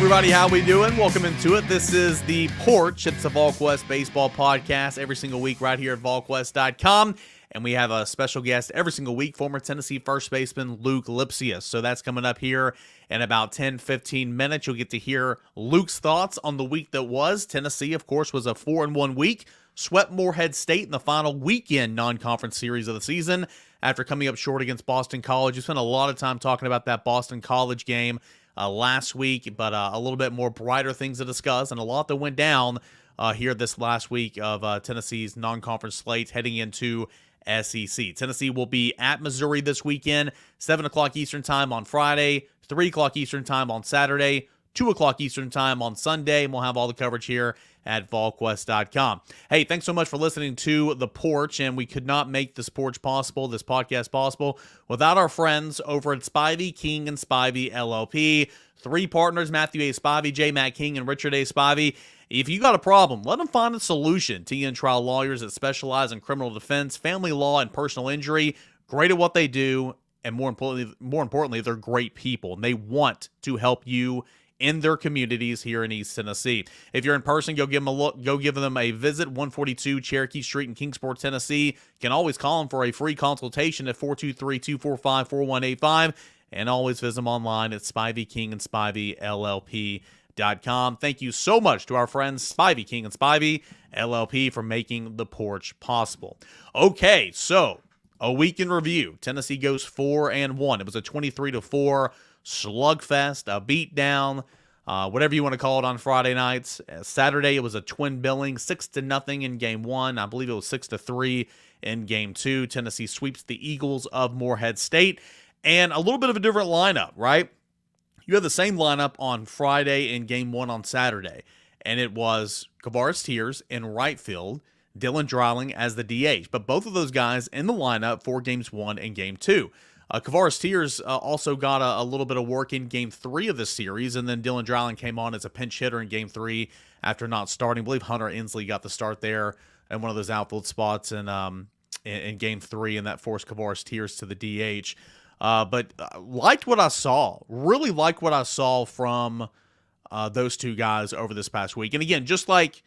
everybody, how we doing? Welcome into it. This is the Porch. It's a Volquest baseball podcast every single week right here at Volquest.com. And we have a special guest every single week, former Tennessee first baseman Luc Lipcius. So that's coming up here in about 10-15 minutes. You'll get to hear Luc's thoughts on the week that was. Tennessee, of course, was a 4-1 week. Swept Morehead State in the final weekend non-conference series of the season after coming up short against Boston College. We spent a lot of time talking about that Boston College game last week, but a little bit more brighter things to discuss and a lot that went down here this last week of Tennessee's non-conference slate heading into SEC. Tennessee will be at Missouri this weekend, 7 o'clock Eastern time on Friday, 3 o'clock Eastern time on Saturday, 2 o'clock Eastern time on Sunday, and we'll have all the coverage here at Volquest.com. Hey, thanks so much for listening to The Porch, and we could not make this podcast possible, without our friends over at Spivey, King, and Spivey, LLP. 3 partners, Matthew A. Spivey, J. Matt King, and Richard A. Spivey. If you got a problem, let them find a solution. TN Trial lawyers that specialize in criminal defense, family law, and personal injury. Great at what they do, and more importantly, they're great people, and they want to help you in their communities here in East Tennessee. If you're in person, go give them a look. Go give them a visit. 142 Cherokee Street in Kingsport, Tennessee. You can always call them for a free consultation at 423-245-4185, and always visit them online at Spivey, King, and Spivey, LLP.com. Thank you so much to our friends Spivey, King, and Spivey, LLP for making the Porch possible. Okay, so a week in review. Tennessee goes 4-1. It was a 23-4 slugfest, a beatdown, whatever you want to call it on Friday nights. Saturday, it was a twin billing, 6-0 in Game 1. I believe it was 6-3 in Game 2. Tennessee sweeps the Eagles of Morehead State. And a little bit of a different lineup, right? You had the same lineup on Friday in Game 1 on Saturday. And it was Kavaris Tears in right field, Dylan Dreiling as the DH. But both of those guys in the lineup for Games 1 and Game 2. Kavaris Tears also got a little bit of work in Game 3 of this series, and then Dylan Dreiling came on as a pinch hitter in Game 3 after not starting. I believe Hunter Inslee got the start there in one of those outfield spots in Game 3, and that forced Kavaris Tears to the DH. But liked what I saw. Really liked what I saw from those two guys over this past week. And again, just like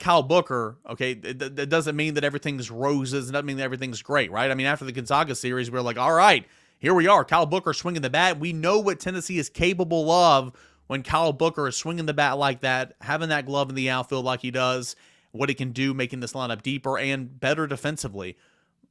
Kyle Booker, okay, that doesn't mean that everything's roses. It doesn't mean that everything's great, right? I mean, after the Gonzaga series, we're like, all right, here we are. Kyle Booker swinging the bat. We know what Tennessee is capable of when Kyle Booker is swinging the bat like that, having that glove in the outfield like he does, what he can do, making this lineup deeper and better defensively.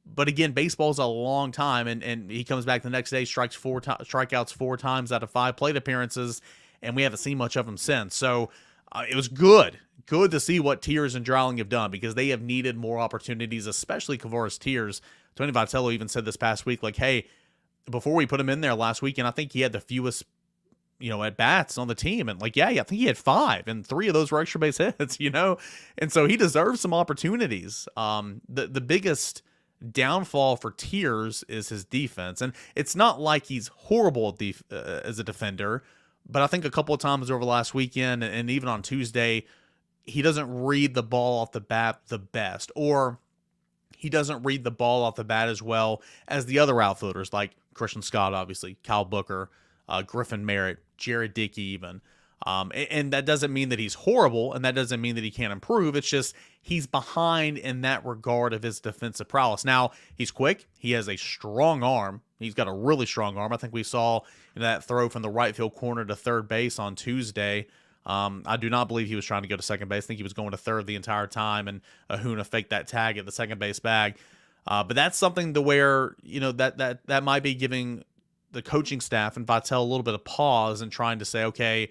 But again, baseball's a long time, and he comes back the next day, strikeouts 4 times out of 5 plate appearances, and we haven't seen much of him since. So it was good to see what Tears and Dreiling have done, because they have needed more opportunities, especially Kavaris Tears. Tony Vitello even said this past week, like, hey, before we put him in there last week, and I think he had the fewest, at bats on the team, and I think he had 5, and 3 of those were extra base hits, and so he deserves some opportunities. The biggest downfall for Tears is his defense, and it's not like he's horrible as a defender, but I think a couple of times over the last weekend and even on Tuesday, he doesn't read the ball off the bat the best, or he doesn't read the ball off the bat as well as the other outfielders like Christian Scott, obviously, Kyle Booker, Griffin Merritt, Jared Dickey even. And that doesn't mean that he's horrible, and that doesn't mean that he can't improve. It's just he's behind in that regard of his defensive prowess. Now, he's quick. He has a strong arm. He's got a really strong arm. I think we saw that throw from the right field corner to third base on Tuesday. I do not believe he was trying to go to second base. I think he was going to third the entire time, and Ahuna faked that tag at the second base bag. But that's something to where, that might be giving the coaching staff and Vitale a little bit of pause and trying to say, okay,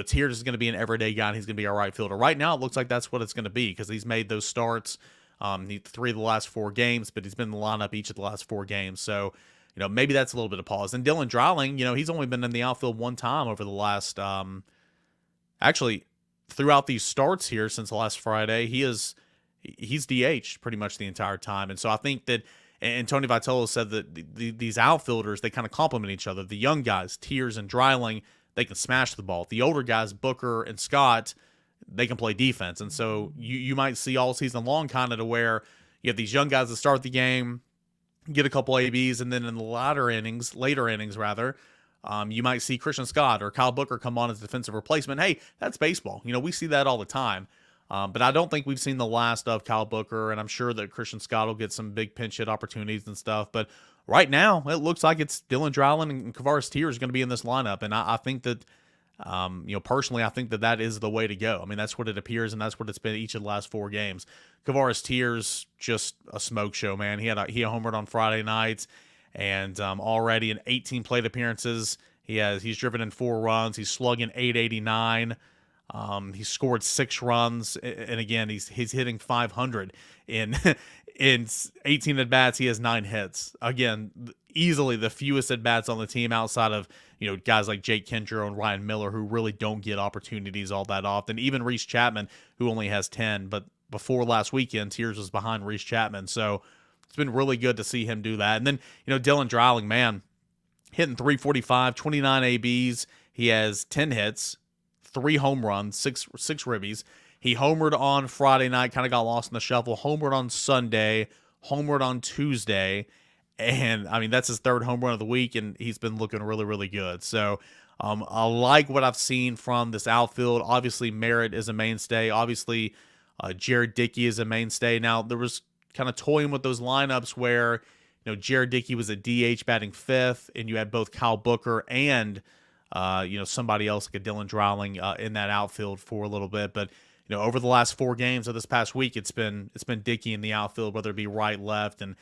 Tears is going to be an everyday guy, and he's going to be our right fielder. Right now, it looks like that's what it's going to be, because he's made those starts 3 of the last 4 games, but he's been in the lineup each of the last 4 games. So, maybe that's a little bit of pause. And Dylan Dreiling, he's only been in the outfield 1 time over the last actually, throughout these starts here since last Friday, he's DH pretty much the entire time. And so I think that, and Tony Vitello said that these outfielders, they kind of complement each other. The young guys, Tears and Dreiling, they can smash the ball. The older guys, Booker and Scott, they can play defense. And so you might see all season long kind of to where you have these young guys that start the game, get a couple ABs, and then in the later innings, You might see Christian Scott or Kyle Booker come on as defensive replacement. Hey, that's baseball. We see that all the time. But I don't think we've seen the last of Kyle Booker, and I'm sure that Christian Scott will get some big pinch hit opportunities and stuff. But right now, it looks like it's Dylan Dreiling and Kavaris Tears going to be in this lineup, and I think that, personally, I think that is the way to go. I mean, that's what it appears, and that's what it's been each of the last 4 games. Kavaris Tears, just a smoke show, man. He homered on Friday nights, and already in 18 plate appearances, he's driven in 4 runs. He's slugging .889. He scored 6 runs, and again, he's hitting .500 in 18 at bats. He has 9 hits. Again, easily the fewest at bats on the team outside of guys like Jake Kendra and Ryan Miller, who really don't get opportunities all that often. Even Reese Chapman, who only has 10, but before last weekend, Tears was behind Reese Chapman, so it's been really good to see him do that. And then Dylan Dreiling, man, hitting .345, 29 ABs. He has 10 hits. 3 home runs, six ribbies. He homered on Friday night, kind of got lost in the shuffle. Homered on Sunday, homered on Tuesday, and I mean that's his 3rd home run of the week, and he's been looking really, really good. So I like what I've seen from this outfield. Obviously, Merritt is a mainstay. Obviously, Jared Dickey is a mainstay. Now there was kind of toying with those lineups where Jared Dickey was a DH batting 5th, and you had both Kyle Booker and somebody else like a Dylan Dreiling in that outfield for a little bit. But over the last 4 games of this past week, it's been Dickey in the outfield, whether it be right, left, and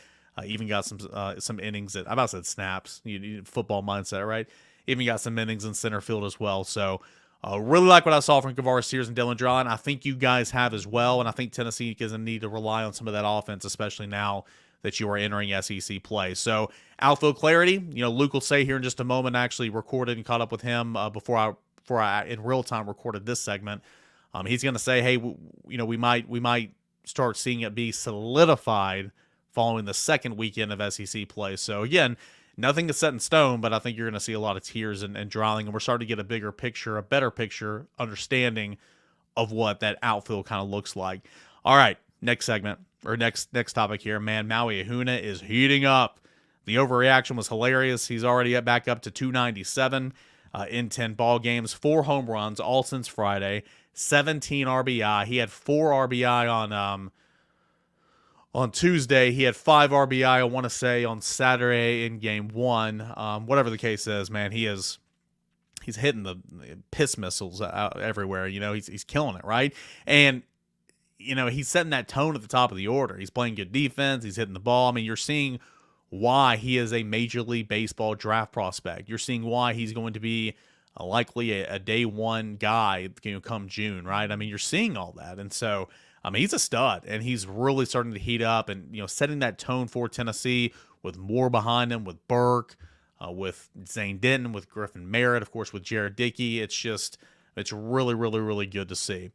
even got some innings I about said snaps. Football mindset, right? Even got some innings in center field as well. So really like what I saw from Kavaris Tears and Dylan Dreiling. I think you guys have as well, and I think Tennessee is going to need to rely on some of that offense, especially now that you are entering SEC play. So outfield clarity, Luke will say here in just a moment. I actually recorded and caught up with him before I in real time recorded this segment. He's going to say, hey, we might start seeing it be solidified following the second weekend of SEC play. So again, nothing is set in stone, but I think you're going to see a lot of Tears and Dreiling, and we're starting to get a bigger picture, a better picture, understanding of what that outfield kind of looks like. All right, next segment. Or next topic here, man, Maui Ahuna is heating up. The overreaction was hilarious. He's already back up to 297 in 10 ball games, 4 home runs, all since Friday, 17 RBI. He had 4 RBI on Tuesday. He had 5 RBI, I want to say, on Saturday in game 1. Whatever the case is, man, he's hitting the piss missiles out everywhere. He's killing it, right? And he's setting that tone at the top of the order. He's playing good defense. He's hitting the ball. I mean, you're seeing why he is a Major League Baseball draft prospect. You're seeing why he's going to be likely a day 1 guy come June, right? I mean, you're seeing all that. And so, I mean, he's a stud, and he's really starting to heat up and, setting that tone for Tennessee with more behind him, with Burke, with Zane Denton, with Griffin Merritt, of course, with Jared Dickey. It's really, really, really good to see.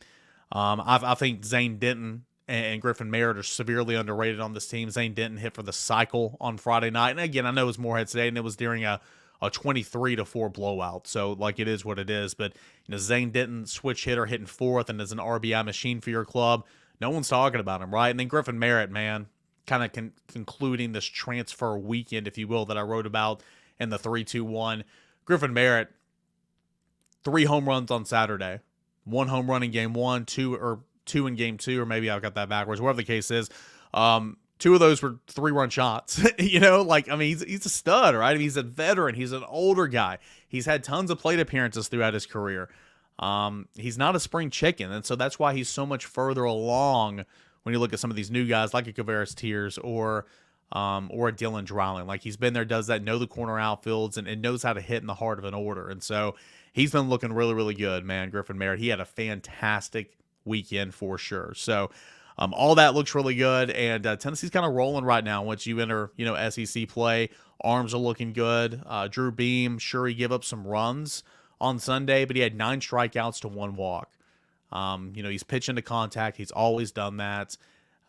I think Zane Denton and Griffin Merritt are severely underrated on this team. Zane Denton hit for the cycle on Friday night. And again, I know it was Moorhead today, and it was during a 23-4 blowout. So, it is what it is. But, Zane Denton, switch hitter, hitting 4th and is an RBI machine for your club. No one's talking about him, right? And then Griffin Merritt, man, kind of concluding this transfer weekend, if you will, that I wrote about in the 3-2-1. Griffin Merritt, 3 home runs on Saturday. 1 home run in game 1, 2 in game 2, or maybe I've got that backwards. Whatever the case is, 2 of those were 3-run shots. He's a stud, right? I mean, he's a veteran. He's an older guy. He's had tons of plate appearances throughout his career. He's not a spring chicken, and so that's why he's so much further along when you look at some of these new guys like a Kavaris Tears or a Dylan Dreiling. He's been there, does that, know the corner outfields, and knows how to hit in the heart of an order. And so he's been looking really, really good, man, Griffin Merritt. He had a fantastic weekend for sure. So all that looks really good, and Tennessee's kind of rolling right now once you enter, SEC play. Arms are looking good. Drew Beam, sure, he gave up some runs on Sunday, but he had 9 strikeouts to 1 walk. He's pitching to contact. He's always done that.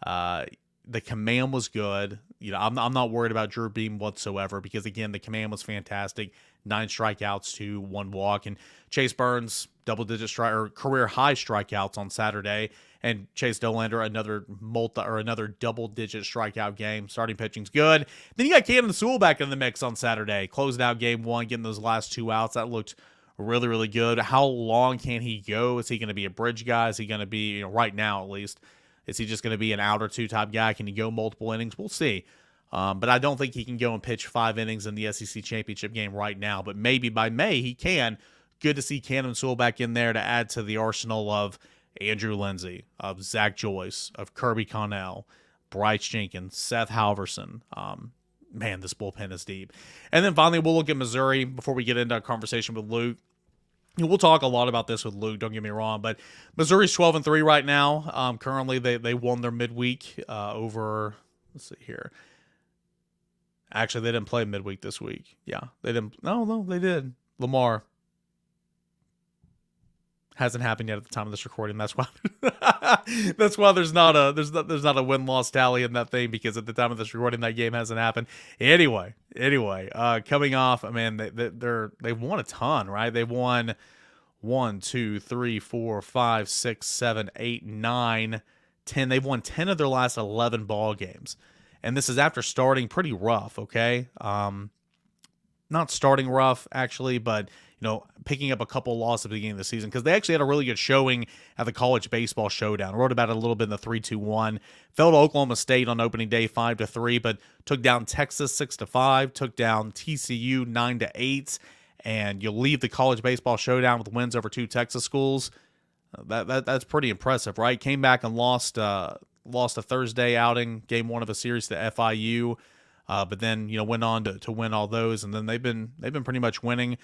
The command was good. I'm not worried about Drew Beam whatsoever because, again, the command was fantastic. 9 strikeouts to 1 walk. And Chase Burns, double-digit strike or career-high strikeouts on Saturday. And Chase Dollander, another double-digit strikeout game. Starting pitching's good. Then you got Camden Sewell back in the mix on Saturday. Closed out game 1, getting those last 2 outs. That looked really, really good. How long can he go? Is he going to be a bridge guy? Is he going to be, right now at least, is he just going to be an out or 2 type guy? Can he go multiple innings? We'll see. But I don't think he can go and pitch 5 innings in the SEC championship game right now. But maybe by May he can. Good to see Camden Sewell back in there to add to the arsenal of Andrew Lindsay, of Zach Joyce, of Kirby Connell, Bryce Jenkins, Seth Halverson. Man, this bullpen is deep. And then finally, we'll look at Missouri before we get into a conversation with Luke. We'll talk a lot about this with Luke, don't get me wrong, but Missouri's 12-3 right now. Currently, they won their midweek over, let's see here. Actually, they didn't play midweek this week. Yeah, they didn't. No, they did. Lamar. Hasn't happened yet at the time of this recording. That's why there's not a win-loss tally in that thing, because at the time of this recording that game hasn't happened. Anyway, coming off, man, they've won a ton, right? They won 1, 2, 3, 4, 5, 6, 7, 8, 9, 10. They've won 10 of their last 11 ball games. And this is after starting pretty rough, okay? Not starting rough, actually, but picking up a couple losses at the beginning of the season, because they actually had a really good showing at the College Baseball Showdown. I wrote about it a little bit in the 3-2-1. Fell to Oklahoma State on opening day 5-3, but took down Texas 6-5, took down TCU 9-8, and you leave the College Baseball Showdown with wins over 2 Texas schools. That's pretty impressive, right? Came back and lost a Thursday outing, game 1 of a series to FIU, but then went on to win all those, and then they've been pretty much winning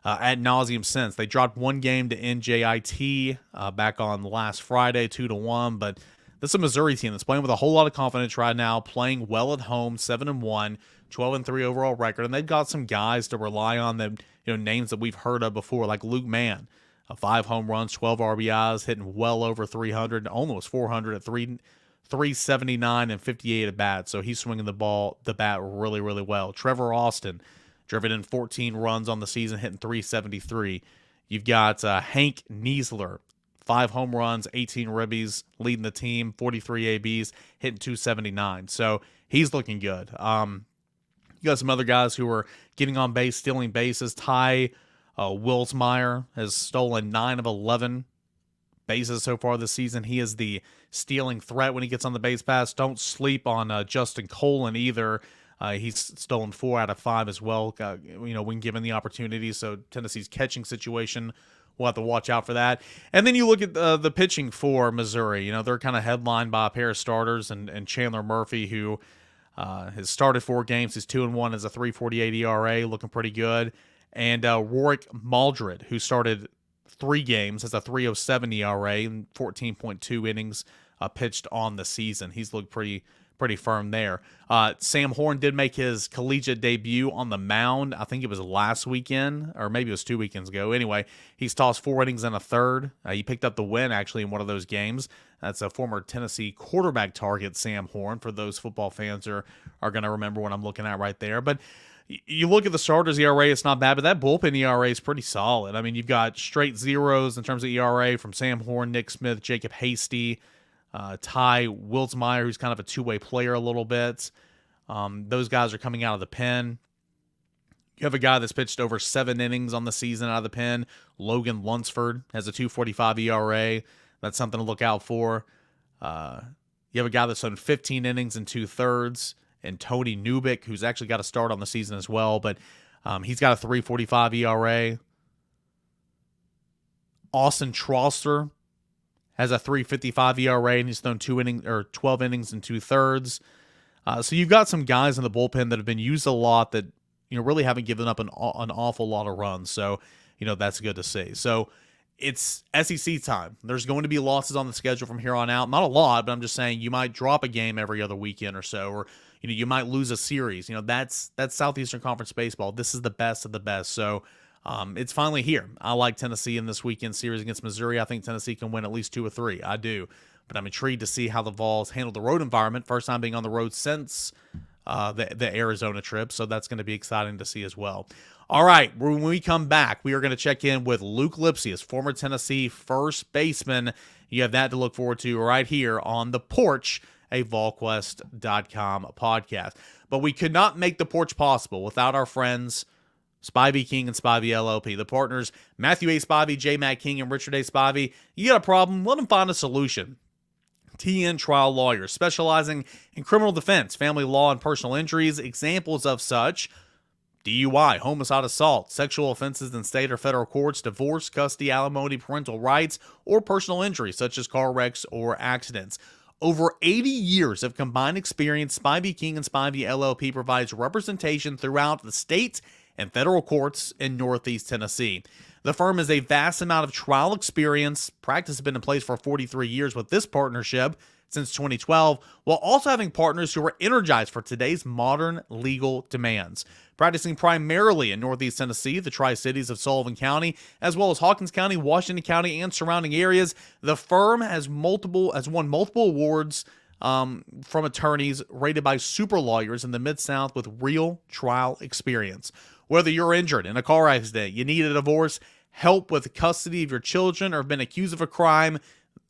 ad nauseum since. They dropped 1 game to NJIT back on last Friday, 2-1. But this is a Missouri team that's playing with a whole lot of confidence right now, playing well at home, 7-1, 12-3 overall record, and they've got some guys to rely on, that names that we've heard of before, like Luke Mann, 5 home runs, 12 RBIs, hitting well over 300, almost 400 at 379 and 58 at bat. So he's swinging the bat really, really well. Trevor Austin, driven in 14 runs on the season, hitting 373. You've got Hank Niesler, 5 home runs, 18 ribbies, leading the team, 43 ABs, hitting 279. So he's looking good. You got some other guys who are getting on base, stealing bases. Ty Wilsmeyer has stolen 9 of 11 bases so far this season. He is the stealing threat when he gets on the base pass. Don't sleep on Justin Colin either. He's stolen 4 out of 5 as well, when given the opportunity. So Tennessee's catching situation, we'll have to watch out for that. And then you look at the pitching for Missouri. They're kind of headlined by a pair of starters, and Chandler Murphy, who has started 4 games. He's 2-1 as a 3.48 ERA, looking pretty good. And Rorik Maldred, who started 3 games, has a 3.07 ERA and 14.2 innings pitched on the season. He's looked pretty firm there. Sam Horn did make his collegiate debut on the mound. I think it was last weekend, or maybe it was 2 weekends ago. Anyway, he's tossed 4 innings and a third. He picked up the win, actually, in one of those games. That's a former Tennessee quarterback target, Sam Horn, for those football fans are going to remember what I'm looking at right there. But you look at the starters' ERA, it's not bad, but that bullpen ERA is pretty solid. I mean, you've got straight zeros in terms of ERA from Sam Horn, Nick Smith, Jacob Hasty, Ty Wilsmeyer, who's kind of a two-way player a little bit. Those guys are coming out of the pen. You have a guy that's pitched over 7 innings on the season out of the pen. Logan Lunsford has a 2.45 ERA. That's something to look out for. You have a guy that's done 15 innings and 2/3. And Tony Newbick, who's actually got a start on the season as well, but he's got a 3.45 ERA. Austin Trauster has a 3.55 ERA, and he's thrown 12 innings and 2/3. So you've got some guys in the bullpen that have been used a lot that really haven't given up an awful lot of runs. So that's good to see. So it's SEC time. There's going to be losses on the schedule from here on out. Not a lot, but I'm just saying you might drop a game every other weekend or so, or you might lose a series. That's Southeastern Conference baseball. This is the best of the best. So it's finally here. I like Tennessee in this weekend series against Missouri. I think Tennessee can win at least 2 or 3. I do. But I'm intrigued to see how the Vols handle the road environment. First time being on the road since the Arizona trip. So that's going to be exciting to see as well. All right, when we come back, we are going to check in with Luc Lipcius, former Tennessee first baseman. You have that to look forward to right here on The Porch, a Volquest.com podcast. But we could not make The Porch possible without our friends Spivey King and Spivey LLP. The partners, Matthew A. Spivey, J. Matt King, and Richard A. Spivey. You got a problem, let them find a solution. TN Trial Lawyers, specializing in criminal defense, family law, and personal injuries. Examples of such: DUI, homicide, assault, sexual offenses in state or federal courts, divorce, custody, alimony, parental rights, or personal injuries such as car wrecks or accidents. Over 80 years of combined experience, Spivey King and Spivey LLP provides representation throughout the state and federal courts in Northeast Tennessee. The firm has a vast amount of trial experience. Practice has been in place for 43 years with this partnership since 2012, while also having partners who are energized for today's modern legal demands. Practicing primarily in Northeast Tennessee, the Tri-Cities of Sullivan County, as well as Hawkins County, Washington County, and surrounding areas, the firm has won multiple awards from attorneys rated by super lawyers in the Mid-South with real trial experience. Whether you're injured in a car accident, you need a divorce, help with custody of your children, or have been accused of a crime,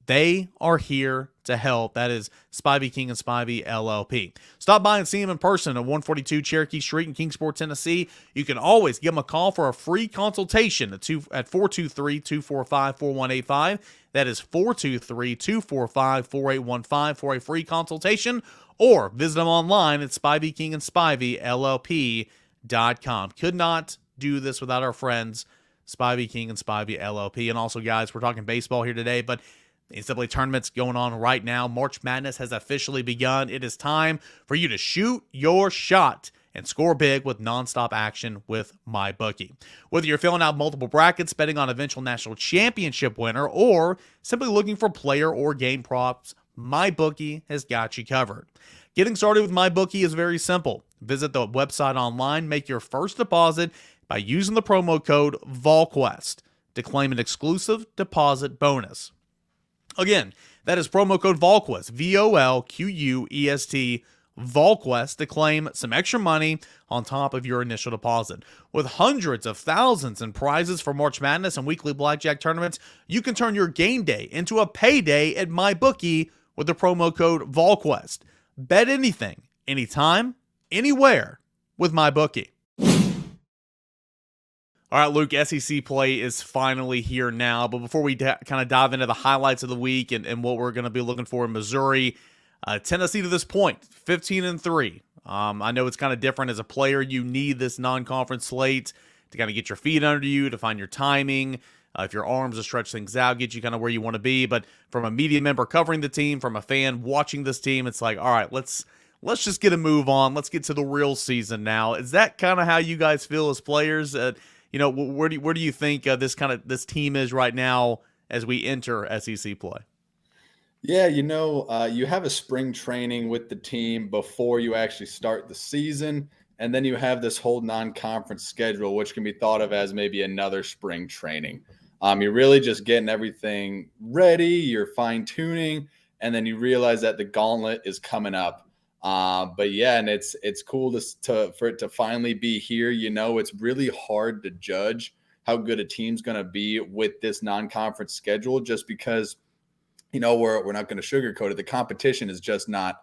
they are here to help. That is Spivey King and Spivey LLP. Stop by and see them in person at 142 Cherokee Street in Kingsport, Tennessee. You can always give them a call for a free consultation at 423-245-4185. That is 423-245-4815 for a free consultation, or visit them online at Spivey King and Spivey LLP.com. Could not do this without our friends Spivey King and Spivey LLP. And also, guys, we're talking baseball here today, but the NCAA tournament's going on right now. March Madness has officially begun. It is time for you to shoot your shot and score big with nonstop action with MyBookie. Whether you're filling out multiple brackets, betting on eventual national championship winner, or simply looking for player or game props, MyBookie has got you covered. Getting started with MyBookie is very simple. Visit the website online, make your first deposit by using the promo code Volquest to claim an exclusive deposit bonus. Again, that is promo code Volquest, VOLQUEST, Volquest, to claim some extra money on top of your initial deposit. With hundreds of thousands in prizes for March Madness and weekly blackjack tournaments, you can turn your game day into a payday at MyBookie with the promo code Volquest. Bet anything, anytime, anywhere with MyBookie. All right, Luke, SEC play is finally here now. But before we kind of dive into the highlights of the week and what we're going to be looking for in Missouri, Tennessee to this point, 15-3. I know it's kind of different as a player. You need this non-conference slate to kind of get your feet under you, to find your timing. If your arms to stretch things out, get you kind of where you want to be. But from a media member covering the team, from a fan watching this team, it's like, all right, let's just get a move on. Let's get to the real season now. Is that kind of how you guys feel as players? Where do you think this team is right now as we enter SEC play? Yeah, you have a spring training with the team before you actually start the season, and then you have this whole non-conference schedule, which can be thought of as maybe another spring training. You're really just getting everything ready, you're fine-tuning, and then you realize that the gauntlet is coming up. But yeah, and it's cool for it to finally be here. It's really hard to judge how good a team's going to be with this non-conference schedule, just because, we're not going to sugarcoat it. The competition is just not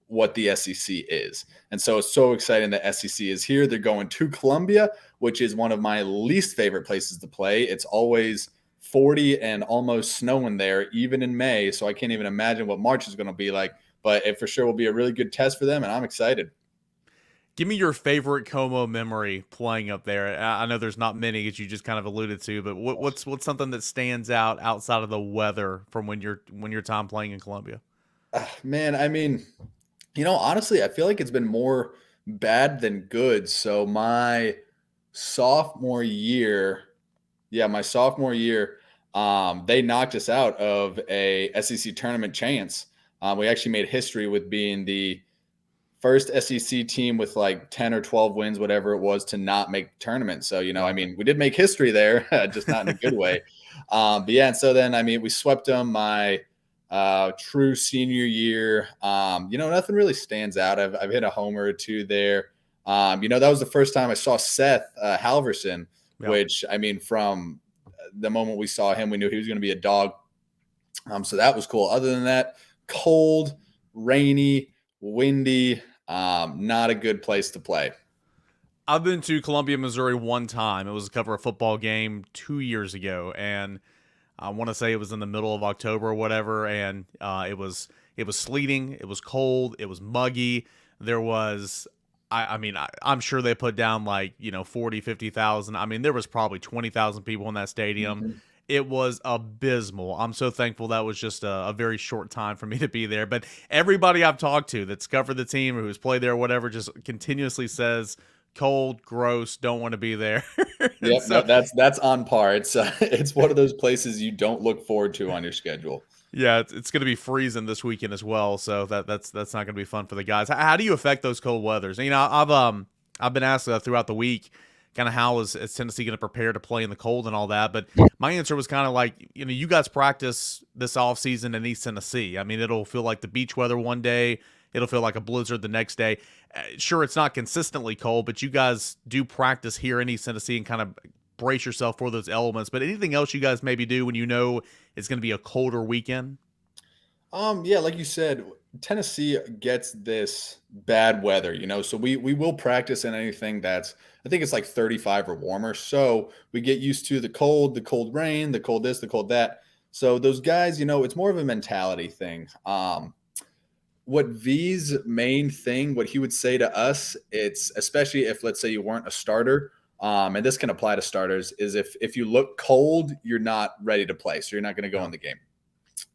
what the SEC is. And so it's so exciting that SEC is here. They're going to Columbia, which is one of my least favorite places to play. It's always 40 and almost snowing there, even in May. So I can't even imagine what March is going to be like. But it for sure will be a really good test for them, and I'm excited. Give me your favorite Como memory playing up there. I know there's not many, as you just kind of alluded to, but what's something that stands out outside of the weather from when your time playing in Columbia? Man, I mean, honestly, I feel like it's been more bad than good. So my sophomore year, they knocked us out of a SEC tournament chance. We actually made history with being the first SEC team with like 10 or 12 wins, whatever it was, to not make the tournament. So, we did make history there, just not in a good way. But yeah, and so then, we swept them my true senior year. Nothing really stands out. I've hit a homer or two there. That was the first time I saw Seth Halverson, Yeah. which, I mean, from the moment we saw him, we knew he was going to be a dog. So that was cool. Other than that, cold, rainy, windy, not a good place to play. I've been to Columbia, Missouri one time. It was to cover a football game 2 years ago, and I want to say it was in the middle of October or whatever, and it was sleeting, it was cold, it was muggy. There was I'm sure they put down 40, 50,000. I mean, there was probably 20,000 people in that stadium. Mhm. It was abysmal. I'm so thankful that was just a very short time for me to be there. But everybody I've talked to that's covered the team or who's played there or whatever just continuously says cold, gross, don't want to be there. And Yep, so no, that's on par. It's it's one of those places you don't look forward to on your schedule. yeah, it's going to be freezing this weekend as well, so that's not going to be fun for the guys. How do you affect those cold weathers? I've been asked throughout the week, kind of how is Tennessee going to prepare to play in the cold and all that. But my answer was kind of like, you guys practice this off season in East Tennessee. I mean, it'll feel like the beach weather one day, it'll feel like a blizzard the next day. Sure, it's not consistently cold, but you guys do practice here in East Tennessee and kind of brace yourself for those elements. But anything else you guys maybe do when you know it's going to be a colder weekend? Yeah, like you said, Tennessee gets this bad weather, so we will practice in anything that's, I think it's like 35 or warmer. So we get used to the cold rain, the cold this, the cold that. So those guys, it's more of a mentality thing. What V's main thing, what he would say to us, it's especially if, let's say, you weren't a starter, and this can apply to starters, is if you look cold, you're not ready to play, so you're not going to go Yeah. in the game.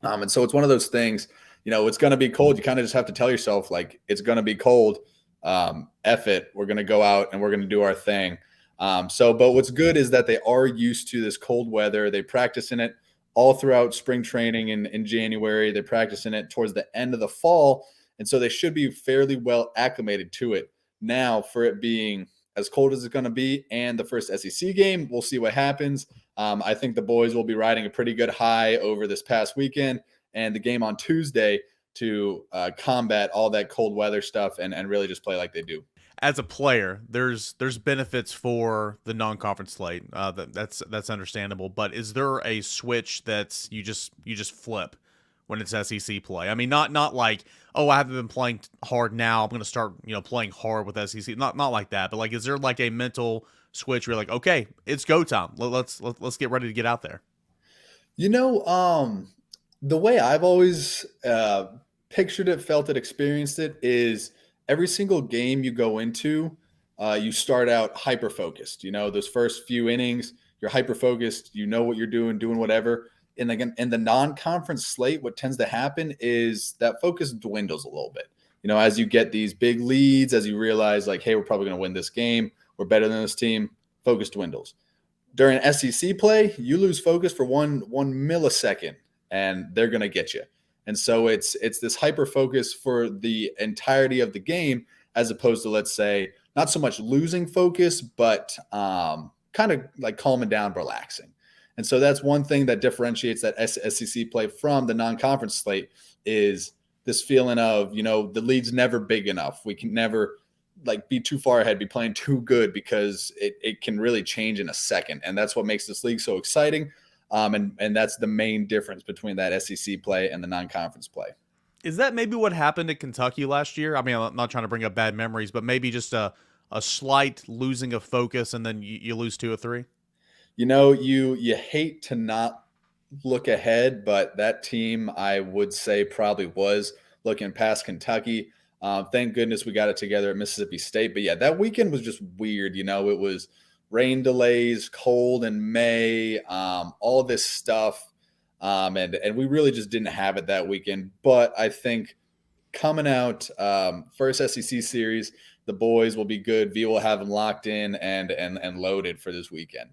And so it's one of those things, it's going to be cold. You kind of just have to tell yourself, like, it's going to be cold. F it. We're going to go out and we're going to do our thing. But what's good is that they are used to this cold weather. They practice in it all throughout spring training in January. They practice in it towards the end of the fall. And so they should be fairly well acclimated to it. Now, for it being as cold as it's going to be and the first SEC game, we'll see what happens. I think the boys will be riding a pretty good high over this past weekend and the game on Tuesday to combat all that cold weather stuff and really just play like they do. As a player, there's benefits for the non-conference slate. That's understandable. But is there a switch that's you just flip when it's SEC play? I mean, not like, oh, I haven't been playing hard now, I'm going to start playing hard with SEC. Not like that. But like, is there like a mental switch where you're like, okay, it's go time. Let's get ready to get out there. The way I've always pictured it, felt it, experienced it is every single game you go into, you start out hyper focused. Those first few innings, you're hyper focused. You know what you're doing whatever. And again, in the non-conference slate, what tends to happen is that focus dwindles a little bit. As you get these big leads, as you realize, like, hey, we're probably going to win this game, we're better than this team, focus dwindles. During SEC play, you lose focus for one millisecond, and they're going to get you. And so it's this hyper focus for the entirety of the game, as opposed to, let's say, not so much losing focus, but kind of like calming down, relaxing. And so that's one thing that differentiates that SEC play from the non-conference slate is this feeling of, the lead's never big enough. We can never be too far ahead, be playing too good, because it can really change in a second. And that's what makes this league so exciting. And that's the main difference between that SEC play and the non-conference play. Is that maybe what happened at Kentucky last year? I mean, I'm not trying to bring up bad memories, but maybe just a slight losing of focus and then you lose 2 or 3? You hate to not look ahead, but that team, I would say, probably was looking past Kentucky. Thank goodness we got it together at Mississippi State. But yeah, that weekend was just weird. It was rain delays, cold in May, all this stuff. And we really just didn't have it that weekend. But I think coming out, first SEC series, the boys will be good. V will have them locked in and loaded for this weekend.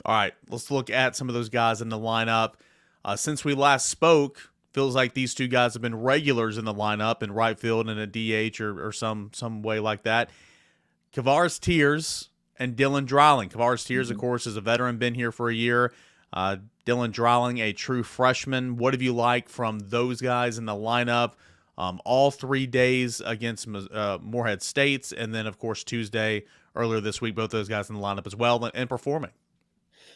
All right, let's look at some of those guys in the lineup. Since we last spoke, feels like these two guys have been regulars in the lineup in right field and a DH or some way like that. Kavares Tears and Dylan Dreiling. Kavares Tears, of course, is a veteran, been here for a year. Dylan Drawling, a true freshman. What have you liked from those guys in the lineup? All 3 days against Morehead States, and then, of course, Tuesday earlier this week, both those guys in the lineup as well and performing.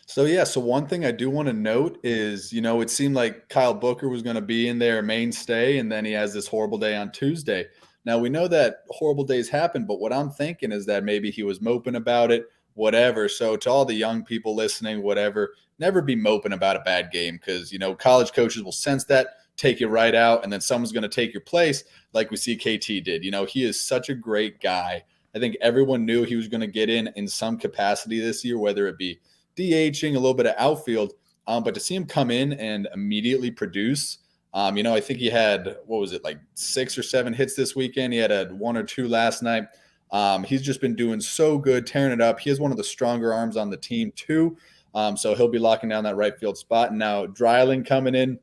So one thing I do want to note is, it seemed like Kyle Booker was going to be in there mainstay, and then he has this horrible day on Tuesday. Now, we know that horrible days happen, but what I'm thinking is that maybe he was moping about it, whatever. So to all the young people listening, whatever, never be moping about a bad game because, college coaches will sense that, take you right out, and then someone's going to take your place like we see KT did. He is such a great guy. I think everyone knew he was going to get in some capacity this year, whether it be DHing, a little bit of outfield, but to see him come in and immediately produce, I think he had, what was it, like 6 or 7 hits this weekend. He had a 1 or 2 last night. He's just been doing so good, tearing it up. He has one of the stronger arms on the team too, so he'll be locking down that right field spot. And now Dreiling coming in,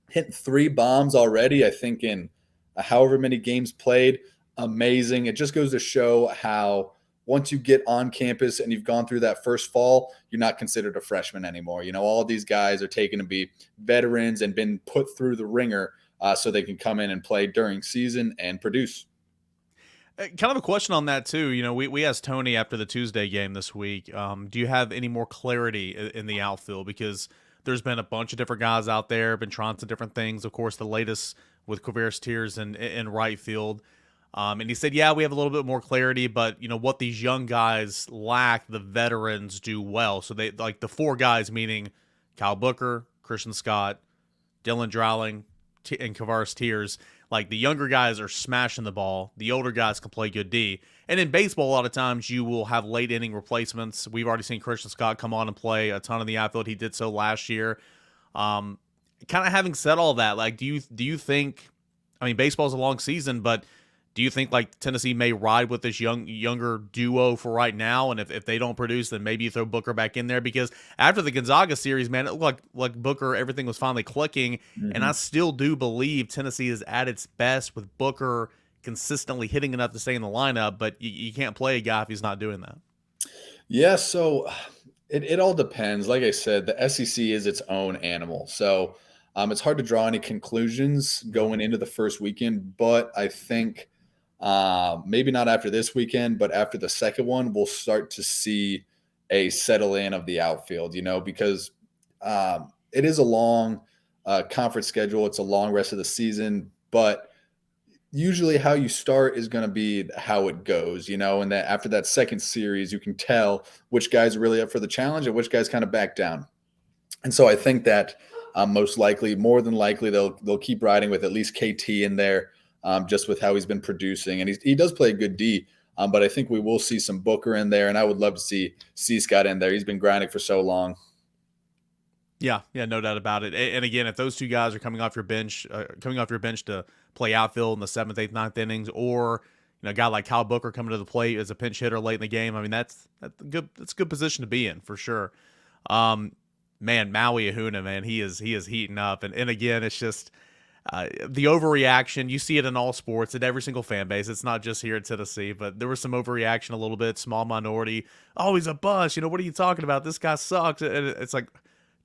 hitting 3 bombs already, I think in however many games played. Amazing. It just goes to show how once you get on campus and you've gone through that first fall, you're not considered a freshman anymore. All of these guys are taken to be veterans and been put through the ringer so they can come in and play during season and produce. Kind of a question on that too. We asked Tony after the Tuesday game this week, do you have any more clarity in the outfield? Because there's been a bunch of different guys out there, been trying some different things. Of course, the latest with Quavaris Tears in right field. And he said, yeah, we have a little bit more clarity, but what these young guys lack, the veterans do well. So they like the 4 guys, meaning Kyle Booker, Christian Scott, Dylan Dreiling, and Quavaris Tears. Like the younger guys are smashing the ball. The older guys can play good D. And in baseball, a lot of times you will have late inning replacements. We've already seen Christian Scott come on and play a ton in the outfield. He did so last year. Kind of having said all that, like, do you think? I mean, baseball's a long season, but do you think like Tennessee may ride with this younger duo for right now? And if they don't produce, then maybe you throw Booker back in there? Because after the Gonzaga series, man, it looked like Booker, everything was finally clicking. Mm-hmm. And I still do believe Tennessee is at its best with Booker consistently hitting enough to stay in the lineup, but you can't play a guy if he's not doing that. Yeah, so it all depends. Like I said, the SEC is its own animal. So it's hard to draw any conclusions going into the first weekend, but I think maybe not after this weekend, but after the second one, we'll start to see a settle in of the outfield, because it is a long conference schedule. It's a long rest of the season, but usually how you start is going to be how it goes, and that after that second series, you can tell which guys are really up for the challenge and which guys kind of back down. And so I think that more than likely, they'll keep riding with at least KT in there. Just with how he's been producing. And he does play a good D, but I think we will see some Booker in there, and I would love to see C-Scott in there. He's been grinding for so long. Yeah, no doubt about it. And again, if those 2 guys are coming off your bench to play outfield in the 7th, 8th, 9th innings, or a guy like Kyle Booker coming to the plate as a pinch hitter late in the game, I mean that's a good position to be in for sure. Man, Maui Ahuna, man, he is heating up, and again, it's just. The overreaction, you see it in all sports, at every single fan base. It's not just here at Tennessee, but there was some overreaction a little bit, small minority. Oh, he's a bust. What are you talking about? This guy sucks. And it's like,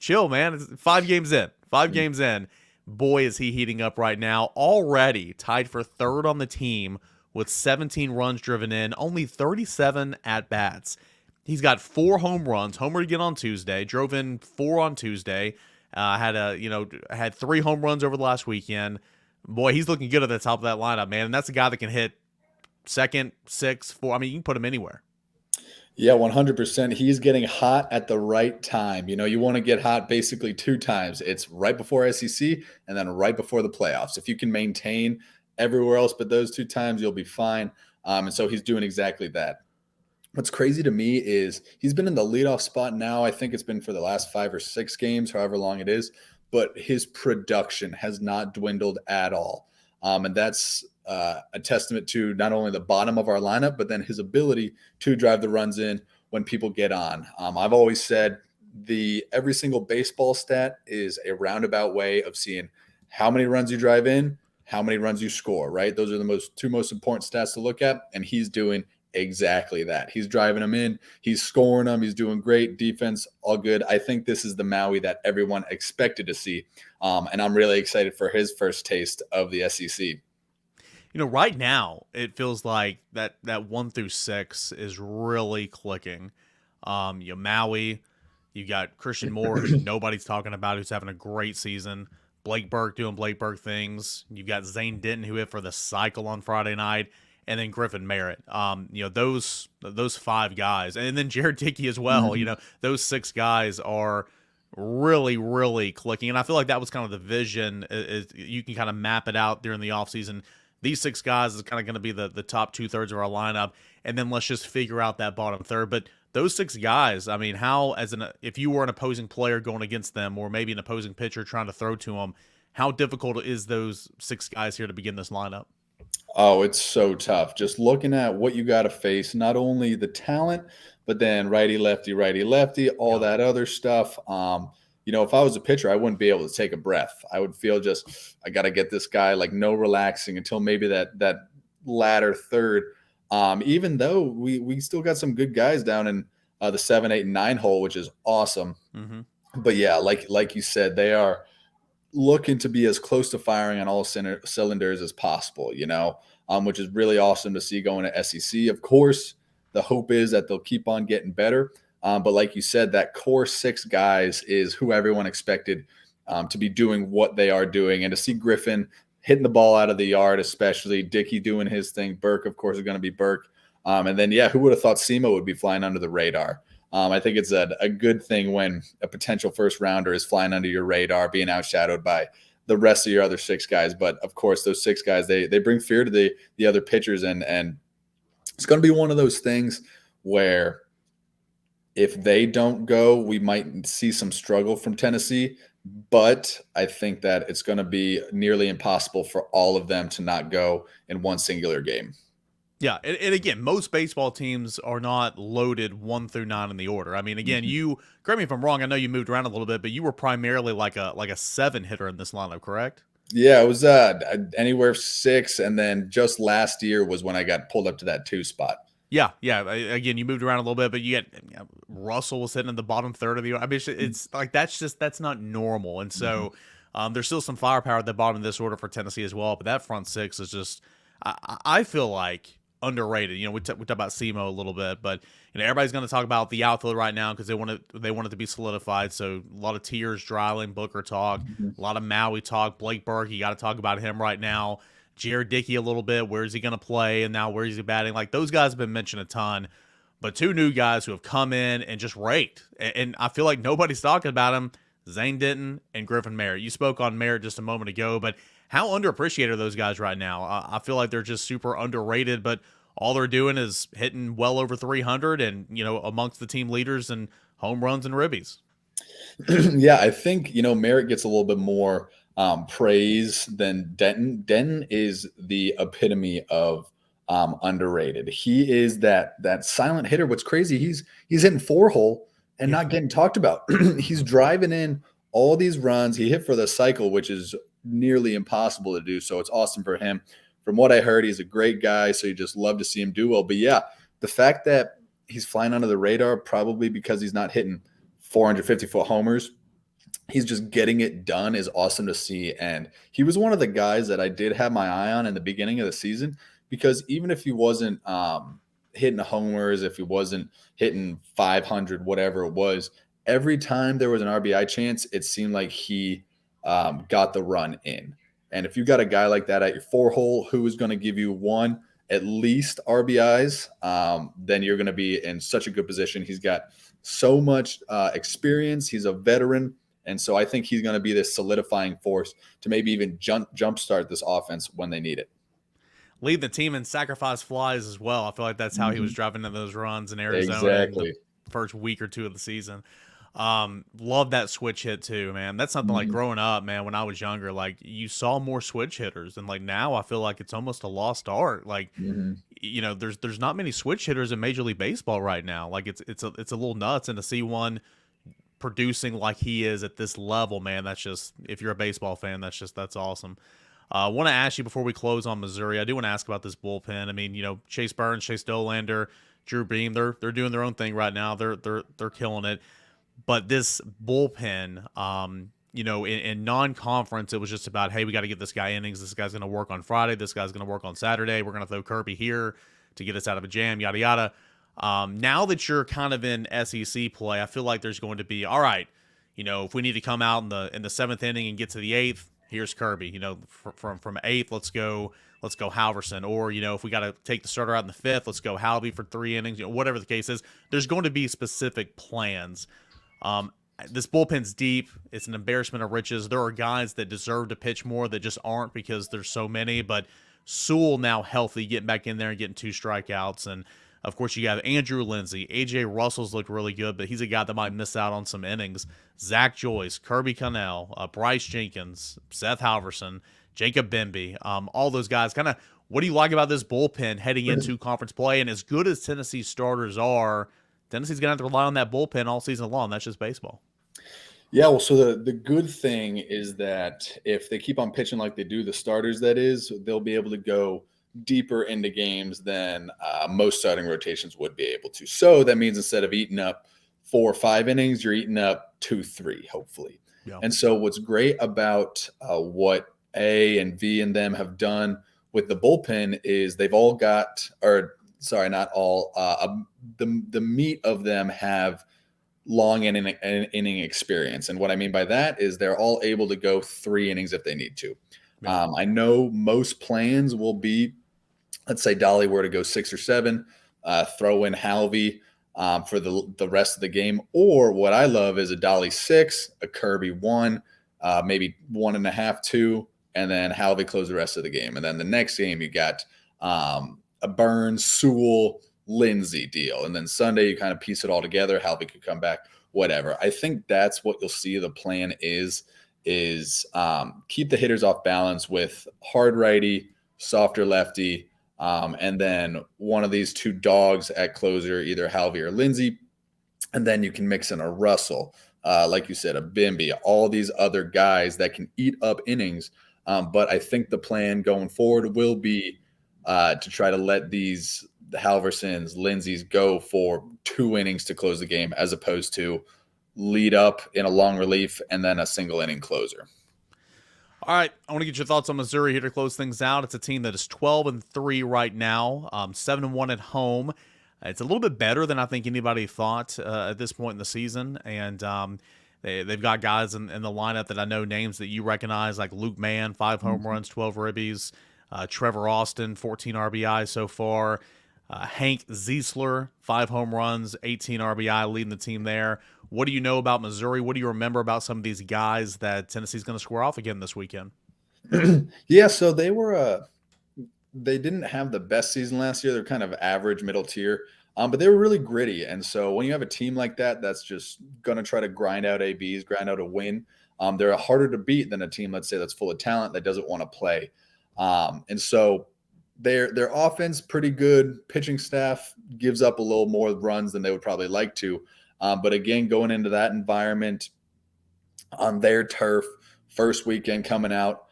chill, man. It's 5 games in. 5 games in. Boy, is he heating up right now. Already tied for 3rd on the team with 17 runs driven in, only 37 at-bats. He's got 4 home runs. Homered again on Tuesday. Drove in 4 on Tuesday. Had 3 home runs over the last weekend. Boy, he's looking good at the top of that lineup, man. And that's a guy that can hit 2nd, 6th, 4. I mean, you can put him anywhere. Yeah, 100%. He's getting hot at the right time. You want to get hot basically 2 times. It's right before SEC and then right before the playoffs. If you can maintain everywhere else but those 2 times, you'll be fine. And so he's doing exactly that. What's crazy to me is he's been in the leadoff spot now. I think it's been for the last 5 or 6 games, however long it is, but his production has not dwindled at all. And that's a testament to not only the bottom of our lineup, but then his ability to drive the runs in when people get on. I've always said every single baseball stat is a roundabout way of seeing how many runs you drive in, how many runs you score, right? Those are the 2 most important stats to look at, and he's doing exactly that. He's driving them in. He's scoring them. He's doing great defense. All good. I think this is the Maui that everyone expected to see. And I'm really excited for his first taste of the SEC. Right now it feels like that 1 through 6 is really clicking. Maui, you got Christian Moore, who nobody's talking about, who's having a great season. Blake Burke doing Blake Burke things. You've got Zane Denton, who hit for the cycle on Friday night, and then Griffin Merritt. Those 5 guys, and then Jared Dickey as well. Mhm. Those 6 guys are really, really clicking, and I feel like that was kind of the vision. Is you can kind of map it out during the offseason. These 6 guys is kind of going to be the top 2/3 of our lineup, and then let's just figure out that bottom third. But those 6 guys, I mean, if you were an opposing player going against them, or maybe an opposing pitcher trying to throw to them, how difficult is those 6 guys here to begin this lineup? Oh, it's so tough. Just looking at what you got to face, not only the talent, but then righty, lefty, all Yeah. that other stuff. If I was a pitcher, I wouldn't be able to take a breath. I would feel just, I got to get this guy, like, no relaxing until maybe that latter third. Even though we still got some good guys down in the 7, 8, and 9 hole, which is awesome. Mm-hmm. But yeah, like you said, they are looking to be as close to firing on all cylinders as possible, which is really awesome to see going to SEC. Of course, the hope is that they'll keep on getting better. But like you said, that core 6 guys is who everyone expected to be doing what they are doing. And to see Griffin hitting the ball out of the yard, especially Dickey doing his thing. Burke, of course, is going to be Burke. And then, who would have thought SEMO would be flying under the radar? I think it's a good thing when a potential first rounder is flying under your radar, being outshadowed by the rest of your other 6 guys. But of course, those 6 guys, they bring fear to the other pitchers. And it's going to be one of those things where if they don't go, we might see some struggle from Tennessee. But I think that it's going to be nearly impossible for all of them to not go in one singular game. Yeah, and again, most baseball teams are not loaded 1 through 9 in the order. I mean, again, Mhm. you correct me if I'm wrong. I know you moved around a little bit, but you were primarily like a 7 hitter in this lineup, correct? Yeah, it was anywhere 6, and then just last year was when I got pulled up to that 2 spot. Yeah, yeah. Again, you moved around a little bit, but Russell was sitting in the bottom third of the. I mean, it's like that's not normal, and Mhm. so there's still some firepower at the bottom of this order for Tennessee as well. But that front 6 is just, I feel like, underrated. We talk about SEMO a little bit, but everybody's going to talk about the outfield right now because they want it to be solidified. So a lot of Tears, Dryling, Booker talk, Mhm. a lot of Maui talk. Blake Burke, you got to talk about him right now. Jared Dickey a little bit. Where is he going to play? And now where is he batting? Like, those guys have been mentioned a ton, but 2 new guys who have come in and just raked. And I feel like nobody's talking about him. Zane Denton and Griffin Merritt. You spoke on Merritt just a moment ago, but how underappreciated are those guys right now? I feel like they're just super underrated, but all they're doing is hitting well over 300 and, amongst the team leaders and home runs and ribbies. Yeah, I think Merritt gets a little bit more praise than Denton. Denton is the epitome of underrated. He is that silent hitter. What's crazy? He's hitting 4-hole and Yeah. not getting talked about. He's driving in all these runs. He hit for the cycle, which is nearly impossible to do. So it's awesome for him. From what I heard, he's a great guy. So you just love to see him do well. But yeah, the fact that he's flying under the radar, probably because he's not hitting 450-foot homers, he's just getting it done, is awesome to see. And he was one of the guys that I did have my eye on in the beginning of the season, because even if he wasn't hitting homers, if he wasn't hitting 500, whatever it was, every time there was an RBI chance, it seemed like he got the run in. And if you got a guy like that at your 4-hole who is going to give you at least RBIs, then you're going to be in such a good position. He's got so much experience. He's a veteran. And so I think he's going to be this solidifying force to maybe even jumpstart this offense when they need it. Lead the team in sacrifice flies as well. I feel like that's how he was driving in those runs in Arizona in the Exactly. first week or 2 of the season. Love that switch hit too, man. That's something like Mhm. growing up, man, when I was younger, like you saw more switch hitters, and like now I feel like it's almost a lost art. Like, Mhm. there's not many switch hitters in Major League Baseball right now. Like it's a little nuts, and to see one producing like he is at this level, man, that's just, if you're a baseball fan, that's awesome. I want to ask you before we close on Missouri. I do want to ask about this bullpen. I mean, Chase Burns, Chase Dolander, Drew Beam, they're doing their own thing right now. They're killing it. But this bullpen, in non-conference, it was just about, hey, we got to get this guy innings. This guy's going to work on Friday. This guy's going to work on Saturday. We're going to throw Kirby here to get us out of a jam, yada yada. Now that you're kind of in SEC play, I feel like there's going to be, all right, if we need to come out in the seventh inning and get to the eighth, here's Kirby. From eighth, let's go Halverson. Or if we got to take the starter out in the fifth, let's go Halvey for 3 innings. Whatever the case is, there's going to be specific plans. This bullpen's deep. It's an embarrassment of riches. There are guys that deserve to pitch more that just aren't because there's so many. But Sewell now healthy, getting back in there and getting 2 strikeouts. And, of course, you have Andrew Lindsay. A.J. Russell's looked really good, but he's a guy that might miss out on some innings. Zach Joyce, Kirby Connell, Bryce Jenkins, Seth Halverson, Jacob Bemby, all those guys. Kind of, what do you like about this bullpen heading into conference play? And as good as Tennessee's starters are, Tennessee's going to have to rely on that bullpen all season long. That's just baseball. Yeah, well, so the good thing is that if they keep on pitching like they do, the starters, that is, they'll be able to go deeper into games than most starting rotations would be able to. So that means instead of eating up 4 or 5 innings, you're eating up 2, 3, hopefully. Yeah. And so what's great about what A and V and them have done with the bullpen is they've all got, or sorry, not all, the meat of them have long inning experience. And what I mean by that is they're all able to go 3 innings if they need to. Yeah. I know most plans will be, let's say Dolly were to go 6 or 7, throw in Halvey for the rest of the game. Or what I love is a Dolly 6, a Kirby 1, maybe 1.5, 2, and then Halvey close the rest of the game. And then the next game you got a Burns, Sewell, Lindsay deal. And then Sunday you kind of piece it all together. Halvey could come back, whatever. I think that's what you'll see the plan is keep the hitters off balance with hard righty, softer lefty, and then one of these 2 dogs at closer, either Halvey or Lindsay. And then you can mix in a Russell, like you said, a Bimby, all these other guys that can eat up innings. But I think the plan going forward will be to try to let the Halversons, Lindsays go for 2 innings to close the game, as opposed to lead up in a long relief and then a single inning closer. All right, I want to get your thoughts on Missouri here to close things out. It's a team that is 12-3 right now, 7-1 at home. It's a little bit better than I think anybody thought at this point in the season, and they've got guys in the lineup that I know names that you recognize, like Luke Mann, 5 home runs, 12 ribbies, Trevor Austin, 14 RBI so far. Hank Ziesler, 5 home runs, 18 RBI, leading the team there. What do you know about Missouri? What do you remember about some of these guys that Tennessee's going to square off again this weekend? Yeah, so they didn't have the best season last year. They're kind of average, middle tier, but they were really gritty. And so when you have a team like that that's just going to try to grind out ABs, grind out a win, they're harder to beat than a team, let's say, that's full of talent that doesn't want to play. And so their offense pretty good. Pitching staff gives up a little more runs than they would probably like to. But again, going into that environment on their turf, first weekend coming out,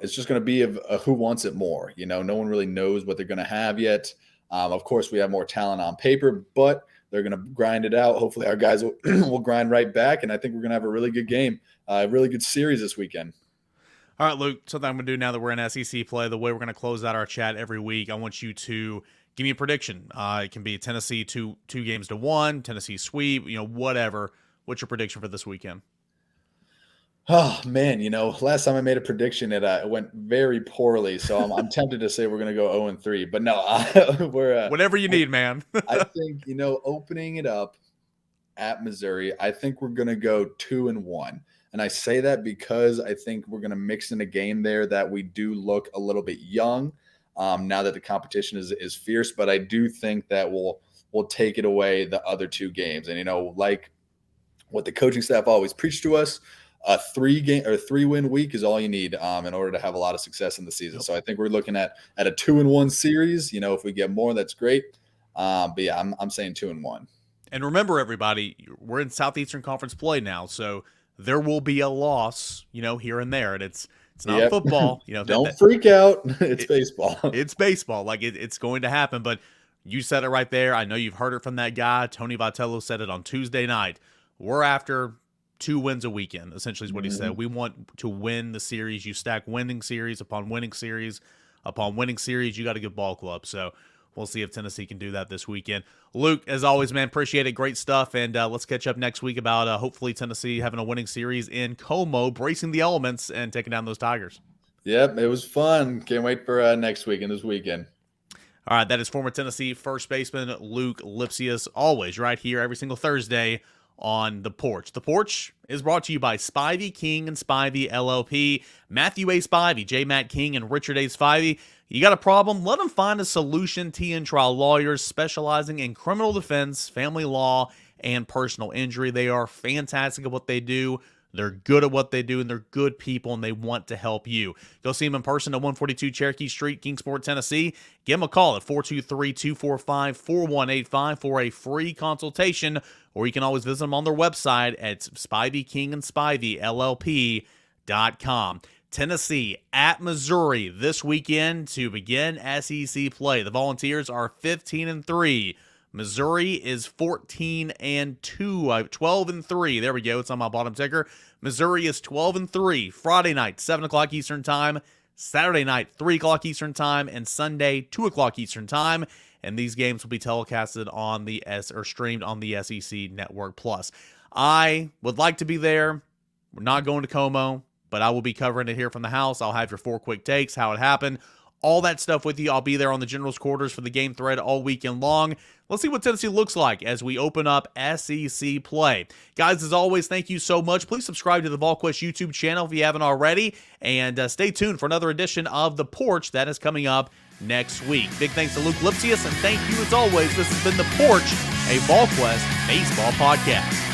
it's just going to be a who wants it more. No one really knows what they're going to have yet. Of course, we have more talent on paper, but they're going to grind it out. Hopefully our guys will grind right back. And I think we're going to have a really good game, a really good series this weekend. All right, Luke, something I'm going to do now that we're in SEC play, the way we're going to close out our chat every week, I want you to give me a prediction. It can be Tennessee 2-1, Tennessee sweep, whatever. What's your prediction for this weekend? Oh, man, last time I made a prediction, it went very poorly. So I'm tempted to say we're going to go 0-3. But no, we're whatever you need, man. I think, opening it up at Missouri, I think we're going to go 2-1. And I say that because I think we're going to mix in a game there that we do look a little bit young now that the competition is fierce. But I do think that we'll take it away the other 2 games. And, like what the coaching staff always preached to us, a 3-win week is all you need in order to have a lot of success in the season. Yep. So I think we're looking at a 2-1 series. If we get more, that's great. But yeah, I'm saying 2-1. And remember, everybody, we're in Southeastern Conference play now. So there will be a loss, here and there, and it's not football. Don't freak out. It's baseball. It's baseball. Like it's going to happen. But you said it right there. I know you've heard it from that guy. Tony Vitello said it on Tuesday night. We're after 2 wins a weekend, essentially is what he said. We want to win the series. You stack winning series upon winning series upon winning series. You got a good ball club. So we'll see if Tennessee can do that this weekend. Luke, as always, man, appreciate it. Great stuff. And let's catch up next week about hopefully Tennessee having a winning series in Como, bracing the elements and taking down those Tigers. Yep, it was fun. Can't wait for next week and this weekend. All right, that is former Tennessee first baseman Luc Lipcius, always right here every single Thursday on The Porch. The Porch is brought to you by Spivey, King, and Spivey, LLP. Matthew A. Spivey, J. Matt King, and Richard A. Spivey. You got a problem? Let them find a solution. T&N Trial Lawyers specializing in criminal defense, family law, and personal injury. They are fantastic at what they do. They're good at what they do, and they're good people, and they want to help you. Go see them in person at 142 Cherokee Street, Kingsport, Tennessee. Give them a call at 423-245-4185 for a free consultation, or you can always visit them on their website at Spivey, King, and Spivey, LLP.com. Tennessee at Missouri this weekend to begin SEC play. The Volunteers are 15-3. Missouri is 14-2, 12-3. There we go. It's on my bottom ticker. Missouri is 12-3. Friday night, 7 o'clock Eastern Time. Saturday night, 3 o'clock Eastern Time. And Sunday, 2 o'clock Eastern Time. And these games will be telecasted on streamed on the SEC Network Plus. I would like to be there. We're not going to Como, but I will be covering it here from the house. I'll have your 4 quick takes, how it happened, all that stuff with you. I'll be there on the General's Quarters for the game thread all weekend long. Let's see what Tennessee looks like as we open up SEC play. Guys, as always, thank you so much. Please subscribe to the Volquest YouTube channel if you haven't already, and stay tuned for another edition of The Porch that is coming up next week. Big thanks to Luc Lipcius, and thank you as always. This has been The Porch, a Volquest baseball podcast.